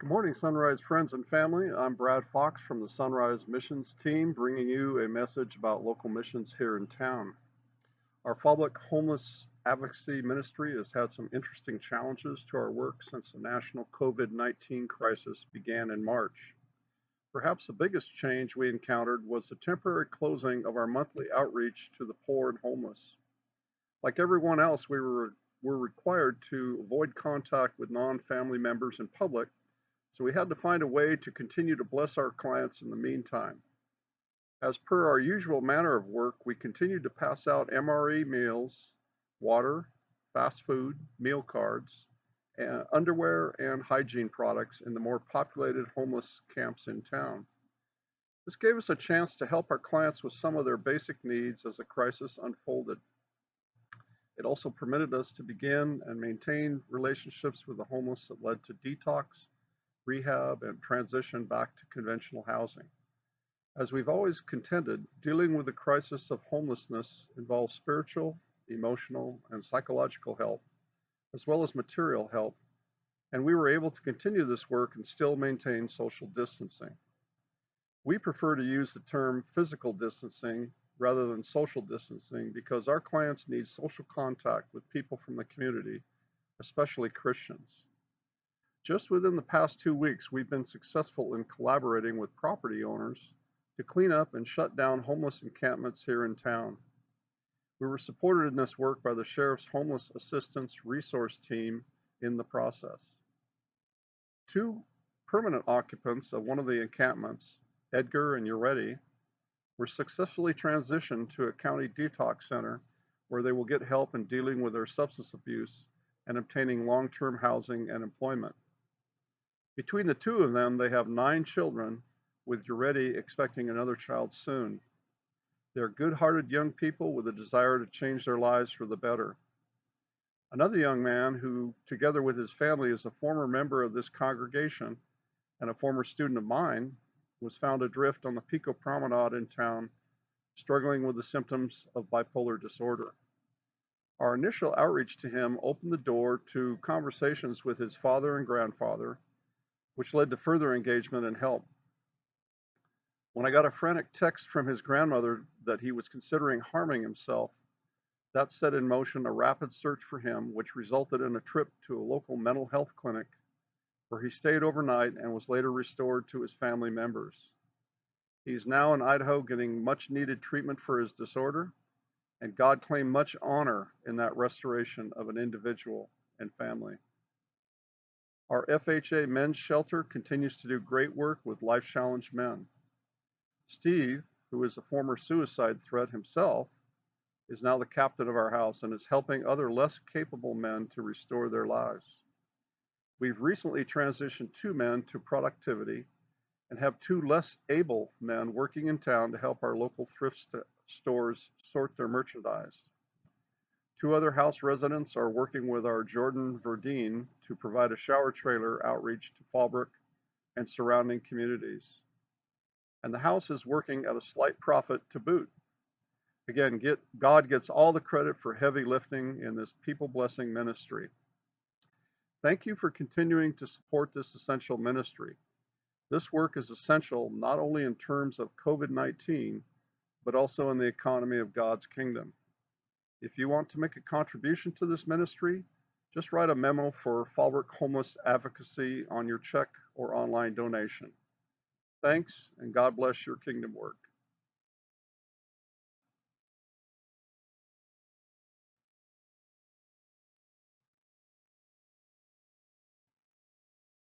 Good morning, Sunrise friends and family. I'm Brad Fox from the Sunrise Missions team, bringing you a message about local missions here in town. Our Fallbrook homeless advocacy ministry has had some interesting challenges to our work since the national COVID-19 crisis began in March. Perhaps the biggest change we encountered was the temporary closing of our monthly outreach to the poor and homeless. Like everyone else, we were required to avoid contact with non-family members in public, so we had to find a way to continue to bless our clients in the meantime. As per our usual manner of work, we continued to pass out MRE meals, water, fast food, meal cards, and underwear and hygiene products in the more populated homeless camps in town. This gave us a chance to help our clients with some of their basic needs as the crisis unfolded. It also permitted us to begin and maintain relationships with the homeless that led to detox, rehab, and transition back to conventional housing. As we've always contended, dealing with the crisis of homelessness involves spiritual, emotional, and psychological help, as well as material help, and we were able to continue this work and still maintain social distancing. We prefer to use the term physical distancing rather than social distancing because our clients need social contact with people from the community, especially Christians. Just within the past 2 weeks, we've been successful in collaborating with property owners to clean up and shut down homeless encampments here in town. We were supported in this work by the Sheriff's Homeless Assistance Resource Team in the process. Two permanent occupants of one of the encampments, Edgar and Uretti, were successfully transitioned to a county detox center where they will get help in dealing with their substance abuse and obtaining long-term housing and employment. Between the two of them, they have 9 children, with Uretti expecting another child soon. They're good-hearted young people with a desire to change their lives for the better. Another young man who, together with his family, is a former member of this congregation and a former student of mine, was found adrift on the Pico Promenade in town, struggling with the symptoms of bipolar disorder. Our initial outreach to him opened the door to conversations with his father and grandfather, which led to further engagement and help. When I got a frantic text from his grandmother that he was considering harming himself, that set in motion a rapid search for him, which resulted in a trip to a local mental health clinic where he stayed overnight and was later restored to his family members. He's now in Idaho getting much needed treatment for his disorder, and God claimed much honor in that restoration of an individual and family. Our FHA men's shelter continues to do great work with life-challenged men. Steve, who is a former suicide threat himself, is now the captain of our house and is helping other less capable men to restore their lives. We've recently transitioned 2 men to productivity and have 2 less able men working in town to help our local thrift stores sort their merchandise. 2 other house residents are working with our Jordan Verdine to provide a shower trailer outreach to Fallbrook and surrounding communities. And the house is working at a slight profit to boot. Again, God gets all the credit for heavy lifting in this people blessing ministry. Thank you for continuing to support this essential ministry. This work is essential not only in terms of COVID-19, but also in the economy of God's kingdom. If you want to make a contribution to this ministry, just write a memo for Fallbrook Homeless Advocacy on your check or online donation. Thanks, and God bless your kingdom work.